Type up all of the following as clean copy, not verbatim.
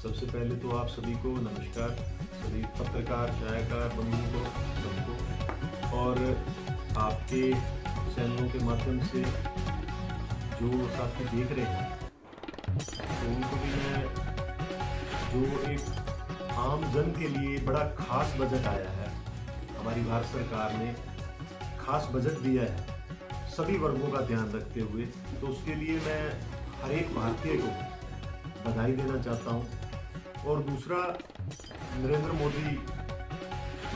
सबसे पहले तो आप सभी को नमस्कार, सभी पत्रकार, छायाकार बंधुओं को सबको, और आपके चैनलों के माध्यम से जो साथी देख रहे हैं तो उनको भी मैं, जो एक आम जन के लिए बड़ा खास बजट आया है, हमारी भारत सरकार ने खास बजट दिया है सभी वर्गों का ध्यान रखते हुए, तो उसके लिए मैं हर एक भारतीय को बधाई देना चाहता हूं। और दूसरा, नरेंद्र मोदी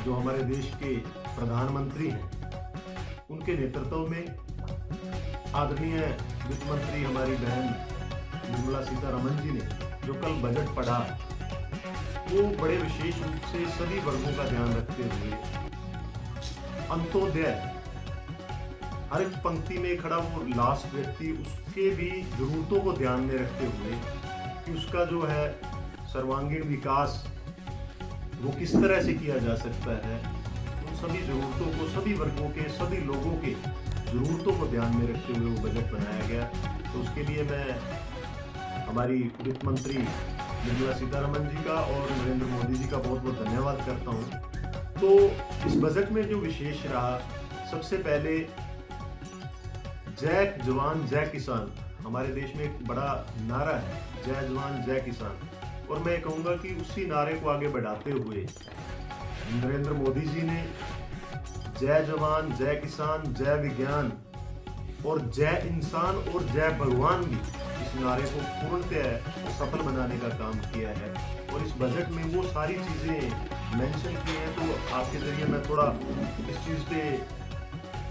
जो हमारे देश के प्रधानमंत्री हैं, उनके नेतृत्व में आदरणीय वित्त मंत्री हमारी बहन निर्मला सीतारमण जी ने जो कल बजट पढ़ा, वो बड़े विशेष रूप से सभी वर्गों का ध्यान रखते हुए अंत्योदय, हर एक पंक्ति में खड़ा वो लास्ट व्यक्ति, उसके भी जरूरतों को ध्यान में रखते हुए कि उसका जो है सर्वांगीण विकास वो किस तरह से किया जा सकता है, उन सभी जरूरतों को, सभी वर्गों के, सभी लोगों के जरूरतों को ध्यान में रखते हुए वो बजट बनाया गया। तो उसके लिए मैं हमारी वित्त मंत्री निर्मला सीतारमण जी का और नरेंद्र मोदी जी का बहुत बहुत धन्यवाद करता हूँ। तो इस बजट में जो विशेष रहा, सबसे पहले जय जवान जय किसान, हमारे देश में एक बड़ा नारा है, जय जवान जय किसान, और मैं कहूँगा कि उसी नारे को आगे बढ़ाते हुए नरेंद्र मोदी जी ने जय जवान जय किसान जय विज्ञान और जय इंसान और जय भगवान भी, इस नारे को पूर्णतः सफल बनाने का काम किया है। और इस बजट में वो सारी चीज़ें मेंशन की हैं, तो आपके जरिए मैं थोड़ा इस चीज़ पे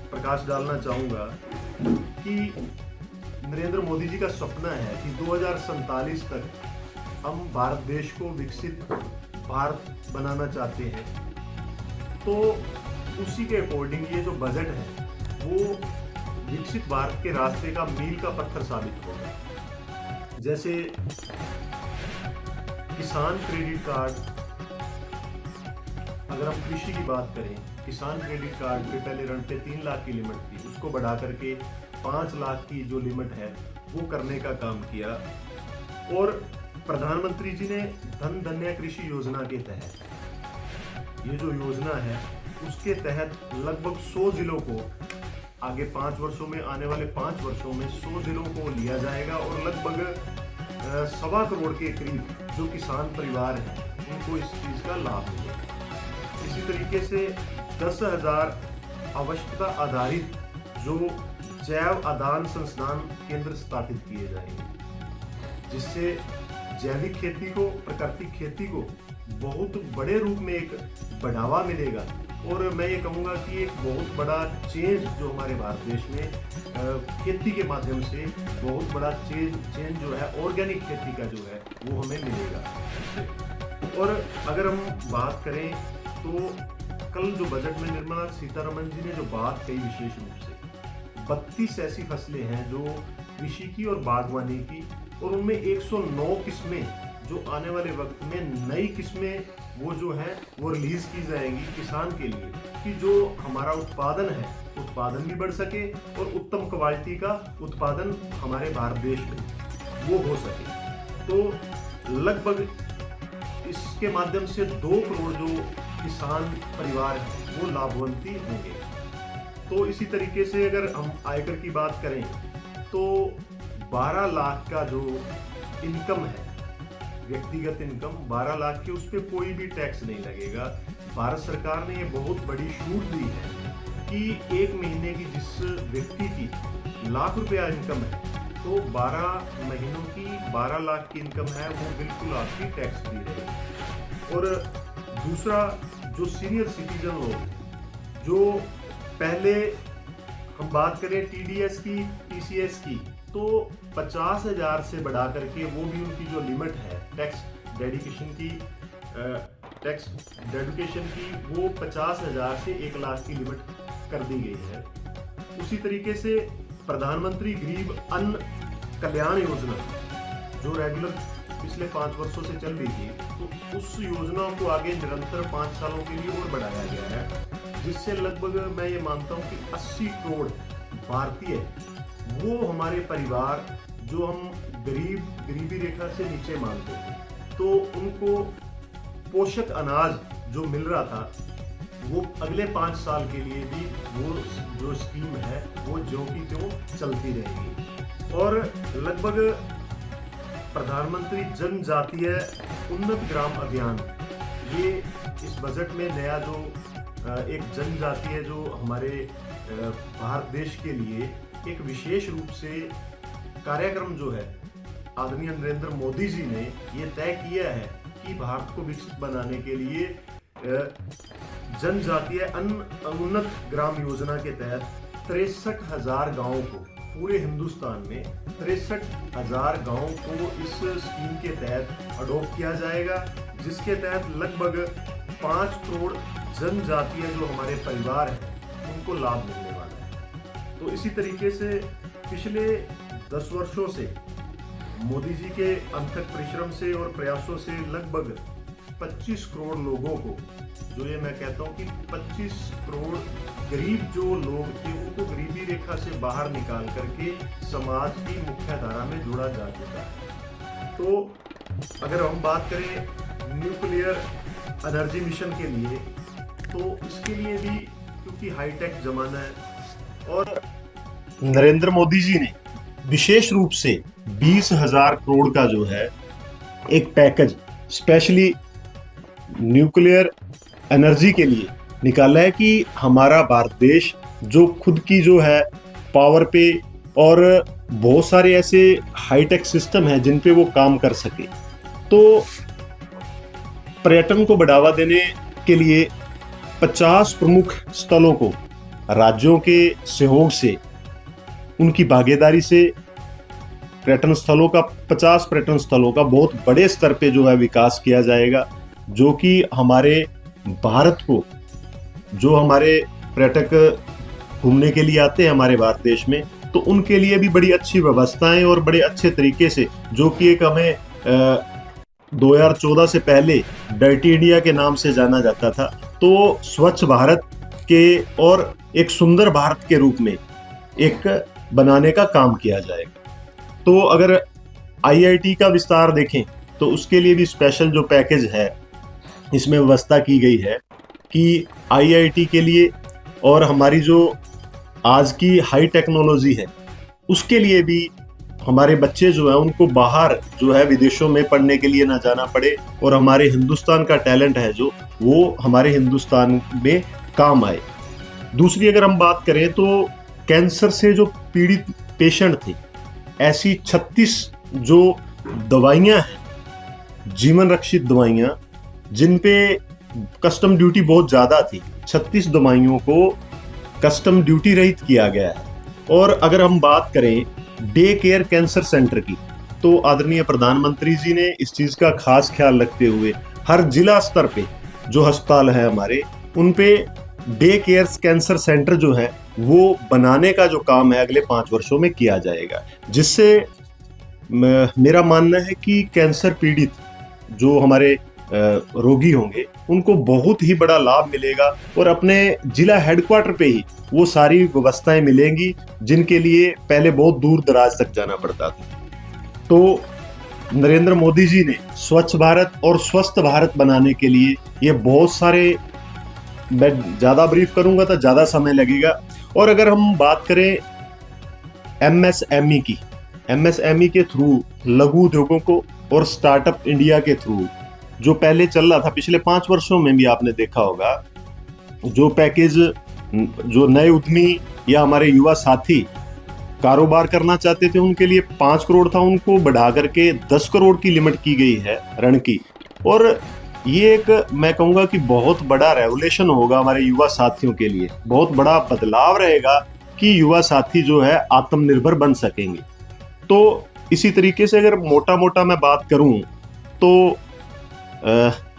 प्रकाश डालना चाहूँगा कि नरेंद्र मोदी जी का सपना है कि 2047 तक हम भारत देश को विकसित भारत बनाना चाहते हैं। तो उसी के अकॉर्डिंग ये जो बजट है वो विकसित भारत के रास्ते का मील का पत्थर साबित होगा। जैसे किसान क्रेडिट कार्ड, अगर हम कृषि की बात करें, किसान क्रेडिट कार्ड पे पहले रन पे 3 लाख की लिमिट थी, उसको बढ़ा करके 5 लाख की जो लिमिट है वो करने का काम किया। और प्रधानमंत्री जी ने धन धन्य कृषि योजना के तहत, ये जो योजना है उसके तहत लगभग 100 जिलों को आगे 5 वर्षों में, आने वाले 5 वर्षों में 100 जिलों को लिया जाएगा और लगभग 1.25 करोड़ के करीब जो किसान परिवार हैं उनको इस चीज़ का लाभ मिलेगा। इसी तरीके से 10,000 आवश्यकता आधारित जो जैव आदान संस्थान केंद्र स्थापित किए जाएंगे, जिससे जैविक खेती को, प्राकृतिक खेती को बहुत बड़े रूप में एक बढ़ावा मिलेगा। और मैं ये कहूँगा कि एक बहुत बड़ा चेंज जो हमारे भारत देश में खेती के माध्यम से बहुत बड़ा चेंज जो है ऑर्गेनिक खेती का जो है वो हमें मिलेगा। और अगर हम बात करें तो कल जो बजट में निर्मला सीतारमण जी ने जो बात कही विशेष रूप से, 32 ऐसी फसलें हैं जो कृषि की और बागवानी की, और उनमें 109 किस्में जो आने वाले वक्त में नई किस्में वो जो है वो रिलीज की जाएंगी किसान के लिए, कि जो हमारा उत्पादन है, उत्पादन भी बढ़ सके और उत्तम क्वालिटी का उत्पादन हमारे भारत देश में वो हो सके। तो लगभग इसके माध्यम से 2 करोड़ जो किसान परिवार हैं वो लाभान्वित होंगे। तो इसी तरीके से अगर हम आयकर की बात करें तो 12 लाख का जो इनकम है, व्यक्तिगत इनकम 12 लाख की, उस पर कोई भी टैक्स नहीं लगेगा। भारत सरकार ने ये बहुत बड़ी छूट दी है कि 1 महीने की जिस व्यक्ति की ₹1,00,000 इनकम है, तो 12 महीनों की 12 लाख की इनकम है वो बिल्कुल आपकी टैक्स फ्री रहेगी। और दूसरा, जो सीनियर सिटीजन लोग, जो पहले हम बात करें TDS की, TCS की, तो 50,000 से बढ़ा करके वो भी उनकी जो लिमिट है टैक्स डेडिकेशन की वो 50,000 से 1 लाख की लिमिट कर दी गई है। उसी तरीके से प्रधानमंत्री गरीब अन्न कल्याण योजना जो रेगुलर पिछले 5 वर्षों से चल रही थी, तो उस योजना को आगे निरंतर 5 सालों के लिए और बढ़ाया गया है, जिससे लगभग मैं ये मानता हूँ कि 80 करोड़ भारतीय, वो हमारे परिवार जो हम गरीबी रेखा से नीचे मानते थे, तो उनको पोषक अनाज जो मिल रहा था वो अगले 5 साल के लिए भी वो जो स्कीम है वो ज्यों की त्यों चलती रहेगी। और लगभग प्रधानमंत्री जनजातीय उन्नत ग्राम अभियान, ये इस बजट में नया जो एक जनजातीय जो हमारे भारत देश के लिए एक विशेष रूप से कार्यक्रम जो है आदरणीय नरेंद्र मोदी जी ने ये तय किया है कि भारत को विकसित बनाने के लिए जनजातीय उन्नत ग्राम योजना के तहत 63,000 गांवों को, पूरे हिंदुस्तान में 63,000 गांवों को इस स्कीम के तहत अडॉप्ट किया जाएगा, जिसके तहत लगभग 5 करोड़ जनजातीय जो हमारे परिवार हैं उनको लाभ मिलने वाला है। तो इसी तरीके से पिछले 10 वर्षों से मोदी जी के अथक परिश्रम से और प्रयासों से लगभग 25 करोड़ लोगों को, जो ये मैं कहता हूँ कि 25 करोड़ गरीब जो लोग थे उनको गरीबी रेखा से बाहर निकाल करके समाज की मुख्य धारा में जोड़ा जा चुका है। तो अगर हम बात करें न्यूक्लियर एनर्जी मिशन के लिए, तो इसके लिए भी क्योंकि हाईटेक जमाना है और नरेंद्र मोदी जी ने विशेष रूप से 20,000 करोड़ का जो है एक पैकेज स्पेशली न्यूक्लियर एनर्जी के लिए निकाला है कि हमारा भारत देश जो खुद की जो है पावर पे और बहुत सारे ऐसे हाईटेक सिस्टम हैं जिन पे वो काम कर सके। तो पर्यटन को बढ़ावा देने के लिए 50 प्रमुख स्थलों को राज्यों के सहयोग से, उनकी भागीदारी से पर्यटन स्थलों का 50 पर्यटन स्थलों का बहुत बड़े स्तर पे जो है विकास किया जाएगा, जो कि हमारे भारत को, जो हमारे पर्यटक घूमने के लिए आते हैं हमारे भारत देश में, तो उनके लिए भी बड़ी अच्छी व्यवस्थाएं और बड़े अच्छे तरीके से, जो कि एक हमें 2014 से पहले डर्टी इंडिया के नाम से जाना जाता था, तो स्वच्छ भारत के और एक सुंदर भारत के रूप में एक बनाने का काम किया जाएगा। तो अगर IIT का विस्तार देखें तो उसके लिए भी स्पेशल जो पैकेज है इसमें व्यवस्था की गई है कि IIT के लिए और हमारी जो आज की हाई टेक्नोलॉजी है उसके लिए भी हमारे बच्चे जो है उनको बाहर जो है विदेशों में पढ़ने के लिए ना जाना पड़े और हमारे हिंदुस्तान का टैलेंट है जो वो हमारे हिंदुस्तान में काम आए। दूसरी अगर हम बात करें तो कैंसर से जो पीड़ित पेशेंट थे, ऐसी 36 जो दवाइयां हैं, जीवन रक्षित दवाइयां, जिन पे कस्टम ड्यूटी बहुत ज़्यादा थी, 36 दवाइयों को कस्टम ड्यूटी रहित किया गया है। और अगर हम बात करें डे केयर कैंसर सेंटर की, तो आदरणीय प्रधानमंत्री जी ने इस चीज़ का खास ख्याल रखते हुए हर जिला स्तर पे जो अस्पताल है हमारे, उन पे डे केयर कैंसर सेंटर जो है वो बनाने का जो काम है अगले 5 वर्षों में किया जाएगा, जिससे मेरा मानना है कि कैंसर पीड़ित जो हमारे रोगी होंगे उनको बहुत ही बड़ा लाभ मिलेगा और अपने जिला हेडक्वार्टर पे ही वो सारी व्यवस्थाएं मिलेंगी जिनके लिए पहले बहुत दूर दराज तक जाना पड़ता था। तो नरेंद्र मोदी जी ने स्वच्छ भारत और स्वस्थ भारत बनाने के लिए ये बहुत सारे, मैं ज़्यादा ब्रीफ करूंगा तो ज़्यादा समय लगेगा। और अगर हम बात करें MSME की, MSME के थ्रू लघु उद्योगों को और स्टार्टअप इंडिया के थ्रू जो पहले चल रहा था पिछले 5 वर्षों में भी आपने देखा होगा, जो पैकेज जो नए उद्यमी या हमारे युवा साथी कारोबार करना चाहते थे उनके लिए 5 करोड़ था, उनको बढ़ा करके 10 करोड़ की लिमिट की गई है ऋण की। और ये एक मैं कहूँगा कि बहुत बड़ा रेवोल्यूशन होगा हमारे युवा साथियों के लिए, बहुत बड़ा बदलाव रहेगा कि युवा साथी जो है आत्मनिर्भर बन सकेंगे। तो इसी तरीके से अगर मोटा मोटा मैं बात करूं तो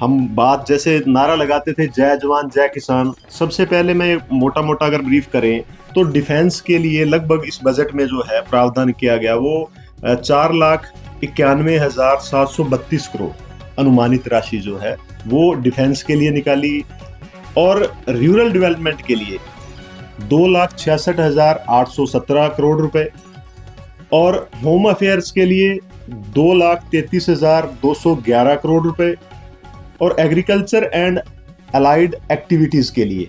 हम बात जैसे नारा लगाते थे जय जवान जय किसान, सबसे पहले मैं मोटा मोटा अगर ब्रीफ करें तो डिफेंस के लिए लगभग इस बजट में जो है प्रावधान किया गया वो 4,91,732 करोड़ अनुमानित राशि जो है वो डिफेंस के लिए निकाली। और रूरल डेवलपमेंट के लिए 2,66,817 करोड़ रुपए और होम अफेयर्स के लिए 2,33,211 करोड़ रुपए। और एग्रीकल्चर एंड अलाइड एक्टिविटीज के लिए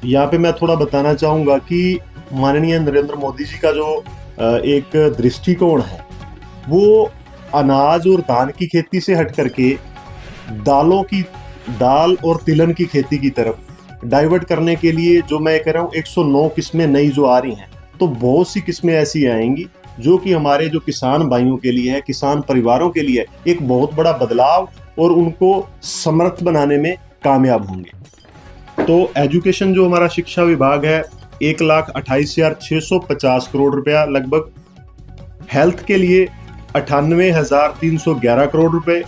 यहाँ पे मैं थोड़ा बताना चाहूंगा कि माननीय नरेंद्र मोदी जी का जो एक दृष्टिकोण है, वो अनाज और धान की खेती से हट करके दाल और तिलहन की खेती की तरफ डाइवर्ट करने के लिए, जो मैं कह रहा हूँ 109 किस्में नई जो आ रही हैं, तो बहुत सी किस्में ऐसी आएंगी जो कि हमारे जो किसान भाइयों के लिए है, किसान परिवारों के लिए एक बहुत बड़ा बदलाव और उनको समर्थ बनाने में कामयाब होंगे। तो एजुकेशन जो हमारा शिक्षा विभाग है, 1,28,650 करोड़ रुपया लगभग। हेल्थ के लिए 98,311 करोड़ रुपए।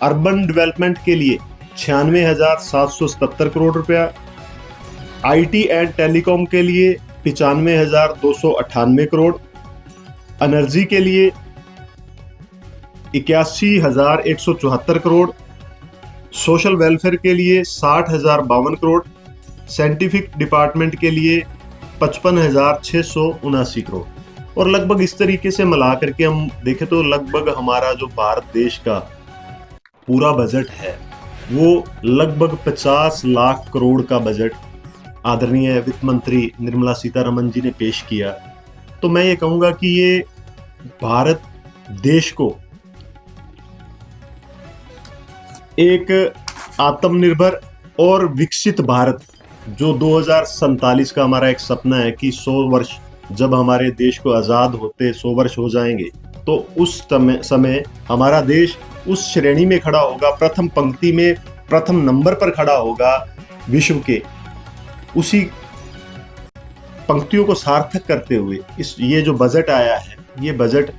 अर्बन डेवलपमेंट के लिए 96,777 करोड़ रुपया। आईटी एंड टेलीकॉम के लिए 95,298 करोड़। एनर्जी के लिए 81,174 करोड़। सोशल वेलफेयर के लिए 60,052 करोड़। साइंटिफिक डिपार्टमेंट के लिए 55,679 करोड़। और लगभग इस तरीके से मिला करके हम देखें तो लगभग हमारा जो भारत देश का पूरा बजट है वो लगभग 50 लाख करोड़ का बजट आदरणीय वित्त मंत्री निर्मला सीतारमण जी ने पेश किया। तो मैं ये कहूँगा कि ये भारत देश को एक आत्मनिर्भर और विकसित भारत, जो 2047 का हमारा एक सपना है कि 100 वर्ष जब हमारे देश को आज़ाद होते 100 वर्ष हो जाएंगे, तो उस समय हमारा देश उस श्रेणी में खड़ा होगा, प्रथम पंक्ति में प्रथम नंबर पर खड़ा होगा विश्व के। उसी पंक्तियों को सार्थक करते हुए ये जो बजट आया है, ये बजट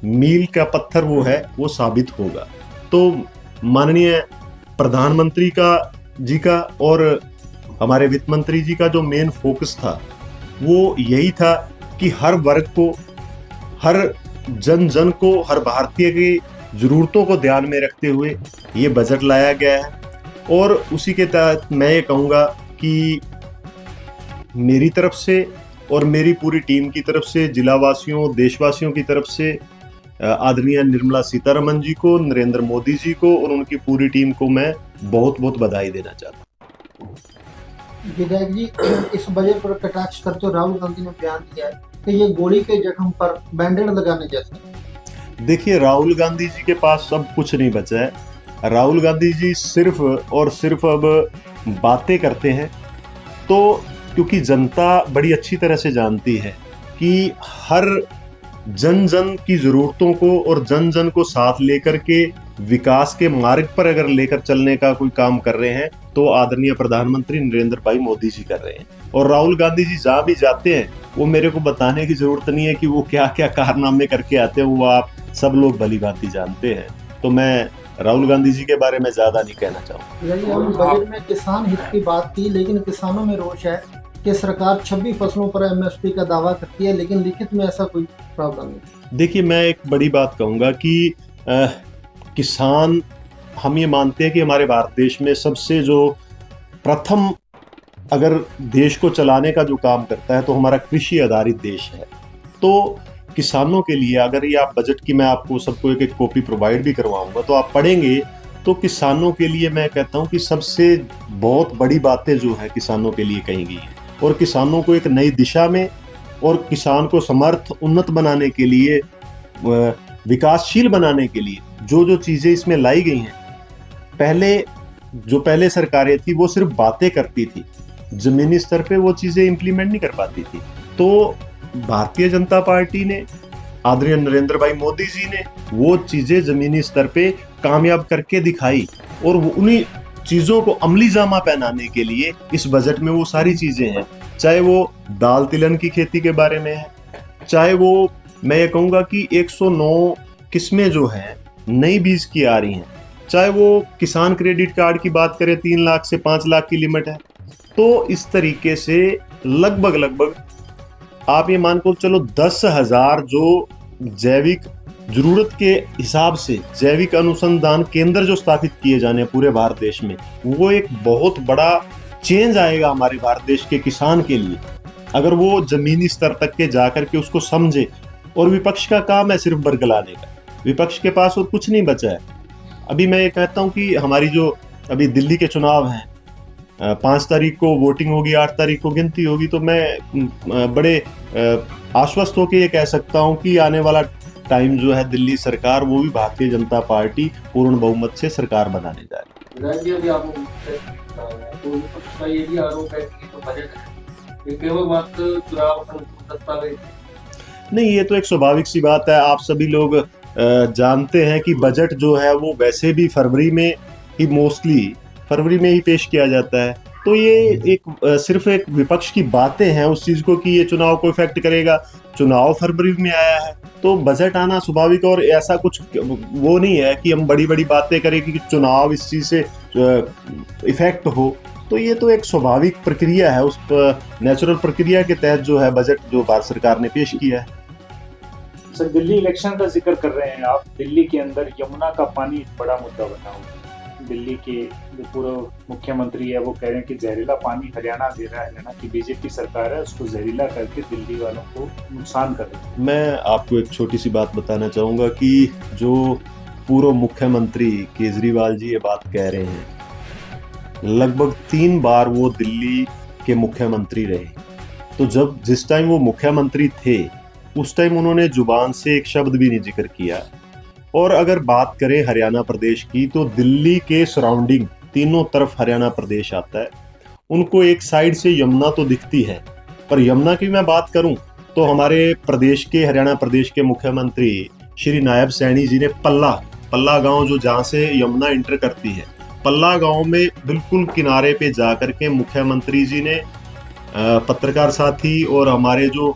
मील का पत्थर वो साबित होगा। तो माननीय प्रधानमंत्री जी का और हमारे वित्त मंत्री जी का जो मेन फोकस था वो यही था कि हर वर्ग को, हर जन को, हर भारतीय की जरूरतों को ध्यान में रखते हुए ये बजट लाया गया है। और उसी के तहत मैं ये कहूँगा कि मेरी तरफ से और मेरी पूरी टीम की तरफ से, जिलावासियों, देशवासियों की तरफ से आदरणीय निर्मला सीतारमण जी को, नरेंद्र मोदी जी को और उनकी पूरी टीम को मैं बहुत बहुत बधाई देना चाहता हूँ। विधायक जी, इस बजट पर कटाक्ष करते राहुल गांधी ने बयान दिया है कि ये गोली के जख्म पर बैंडेड लगाने जैसा। देखिए, राहुल गांधी जी के पास अब कुछ नहीं बचा है। राहुल गांधी जी सिर्फ और सिर्फ अब बातें करते हैं। तो क्योंकि जनता बड़ी अच्छी तरह से जानती है कि हर जन की जरूरतों को और जन को साथ लेकर के विकास के मार्ग पर अगर लेकर चलने का कोई काम कर रहे हैं तो आदरणीय प्रधानमंत्री नरेंद्र भाई मोदी जी कर रहे हैं। और राहुल गांधी जी जहाँ भी जाते हैं वो मेरे को बताने की जरूरत नहीं है कि वो क्या क्या कारनामे करके आते हैं, वो आप सब लोग भली भांति जानते हैं। तो मैं राहुल गांधी जी के बारे में ज्यादा नहीं कहना चाहूँगा। बजट में किसान हित की बात की, लेकिन किसानों में रोष है कि सरकार 26 फसलों पर एमएसपी का दावा करती है, लेकिन लिखित में ऐसा कोई प्रावधान नहीं। देखिए, मैं एक बड़ी बात कहूँगा कि किसान, हम ये मानते हैं कि हमारे भारत देश में सबसे जो प्रथम अगर देश को चलाने का जो काम करता है तो हमारा कृषि आधारित देश है। तो किसानों के लिए अगर ये आप बजट की, मैं आपको सबको एक कॉपी प्रोवाइड भी करवाऊंगा, तो आप पढ़ेंगे तो किसानों के लिए मैं कहता हूँ कि सबसे बहुत बड़ी बातें जो है किसानों के लिए कही गई है। और किसानों को एक नई दिशा में और किसान को समर्थ उन्नत बनाने के लिए, विकासशील बनाने के लिए जो चीज़ें इसमें लाई गई हैं, पहले सरकारें थी वो सिर्फ बातें करती थी, जमीनी स्तर पे वो चीज़ें इंप्लीमेंट नहीं कर पाती थी। तो भारतीय जनता पार्टी ने, आदरणीय नरेंद्र भाई मोदी जी ने वो चीज़ें जमीनी स्तर पे कामयाब करके दिखाई। और वो उन्हीं चीज़ों को अमली जामा पहनाने के लिए इस बजट में वो सारी चीज़ें हैं। चाहे वो दाल तिलहन की खेती के बारे में है, चाहे वो मैं ये कहूँगा कि 109 किस्में जो हैं नई बीज की आ रही हैं, चाहे वो किसान क्रेडिट कार्ड की बात करें, 3 लाख से 5 लाख की लिमिट है। तो इस तरीके से लगभग आप ये मान को चलो 10,000 जो जैविक जरूरत के हिसाब से जैविक अनुसंधान केंद्र जो स्थापित किए जाने पूरे भारत देश में, वो एक बहुत बड़ा चेंज आएगा हमारे भारत देश के किसान के लिए। अगर वो जमीनी स्तर तक के जाकर के उसको समझे और विपक्ष का काम है सिर्फ बरगलाने का। विपक्ष के पास और कुछ नहीं बचा है। अभी मैं ये कहता हूँ कि हमारी जो अभी दिल्ली के चुनाव हैं, 5 तारीख को वोटिंग होगी, 8 तारीख को गिनती होगी, तो मैं बड़े आश्वस्त होकर ये कह सकता हूँ कि आने वाला टाइम जो है दिल्ली सरकार, वो भी भारतीय जनता पार्टी पूर्ण बहुमत से सरकार बनाने जा रही है। तो विपक्ष का ये भी आरोप है कि तो बजट है, ये केवल मात्र चुनाव दस्तावेज नहीं, ये तो एक स्वाभाविक सी बात है। आप सभी लोग जानते हैं कि बजट जो है वो वैसे भी फरवरी में ही, मोस्टली फरवरी में ही पेश किया जाता है। तो ये एक सिर्फ एक विपक्ष की बातें हैं उस चीज को कि ये चुनाव को इफेक्ट करेगा। चुनाव फरवरी में आया है तो बजट आना स्वाभाविक, और ऐसा कुछ वो नहीं है कि हम बड़ी बड़ी बातें करें कि चुनाव इस चीज से इफेक्ट हो। तो ये तो एक स्वाभाविक प्रक्रिया है, उस नेचुरल प्रक्रिया के तहत जो है बजट जो भारत सरकार ने पेश किया है। सर, दिल्ली इलेक्शन का जिक्र कर रहे हैं आप। दिल्ली के अंदर यमुना का पानी बड़ा मुद्दा बना हुआ है। दिल्ली के जो पूर्व मुख्यमंत्री है वो कह रहे हैं कि जहरीला पानी हरियाणा दे रहा है, हरियाणा की बीजेपी सरकार है उसको जहरीला करके दिल्ली वालों को नुकसान कर रही है। मैं आपको एक छोटी सी बात बताना चाहूँगा कि जो पूर्व मुख्यमंत्री केजरीवाल जी ये बात कह रहे हैं, लगभग 3 बार वो दिल्ली के मुख्यमंत्री रहे। तो जिस टाइम वो मुख्यमंत्री थे उस टाइम उन्होंने जुबान से एक शब्द भी नहीं जिक्र किया। और अगर बात करें हरियाणा प्रदेश की, तो दिल्ली के सराउंडिंग तीनों तरफ हरियाणा प्रदेश आता है। उनको एक साइड से यमुना तो दिखती है, पर यमुना की मैं बात करूं तो हमारे प्रदेश के, हरियाणा प्रदेश के मुख्यमंत्री श्री नायब सैनी जी ने पल्ला गांव जो जहां से यमुना इंटर करती है, पल्ला गांव में बिल्कुल किनारे पे जाकर के मुख्यमंत्री जी ने पत्रकार साथी और हमारे जो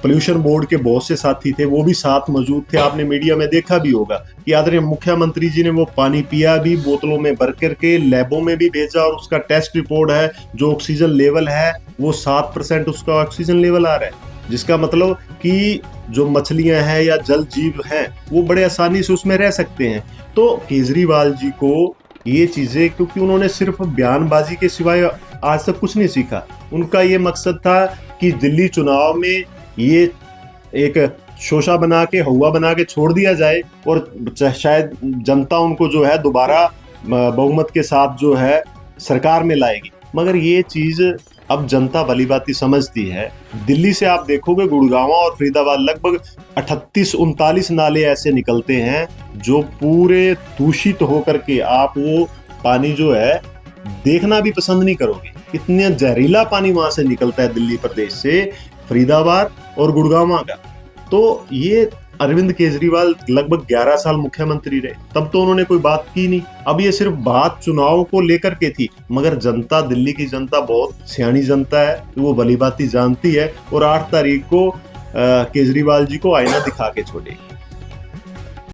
पोल्यूशन बोर्ड के बहुत से साथी थे वो भी साथ मौजूद थे। आपने मीडिया में देखा भी होगा कि आदरणीय मुख्यमंत्री जी ने वो पानी पिया भी, बोतलों में भर करके लैबों में भी भेजा, और उसका टेस्ट रिपोर्ट है, जो ऑक्सीजन लेवल है वो 7% उसका ऑक्सीजन लेवल आ रहा है, जिसका मतलब कि जो मछलियां हैं या जल जीव हैं वो बड़े आसानी से उसमें रह सकते हैं। तो केजरीवाल जी को ये चीजें, क्योंकि उन्होंने सिर्फ बयानबाजी के सिवाय आज तक कुछ नहीं सीखा, उनका ये मकसद था कि दिल्ली चुनाव में ये एक शोशा बना के, हवा बना के छोड़ दिया जाए और शायद जनता उनको जो है दोबारा बहुमत के साथ जो है सरकार में लाएगी। मगर ये चीज अब जनता भलीभांति समझती है। दिल्ली से आप देखोगे गुड़गांव और फरीदाबाद लगभग 38-39 नाले ऐसे निकलते हैं जो पूरे दूषित होकर के आप वो पानी जो है देखना भी पसंद नहीं करोगे। इतना जहरीला पानी वहां से निकलता है दिल्ली प्रदेश से, फरीदाबाद और गुड़गांव का। तो ये अरविंद केजरीवाल लगभग 11 साल मुख्यमंत्री रहे, तब तो उन्होंने कोई बात की नहीं। अब ये सिर्फ बात चुनाव को लेकर के थी, मगर जनता, दिल्ली की जनता बहुत सियानी जनता है, वो भलीभांति जानती है और 8 तारीख को केजरीवाल जी को आईना दिखा के छोड़ेगी।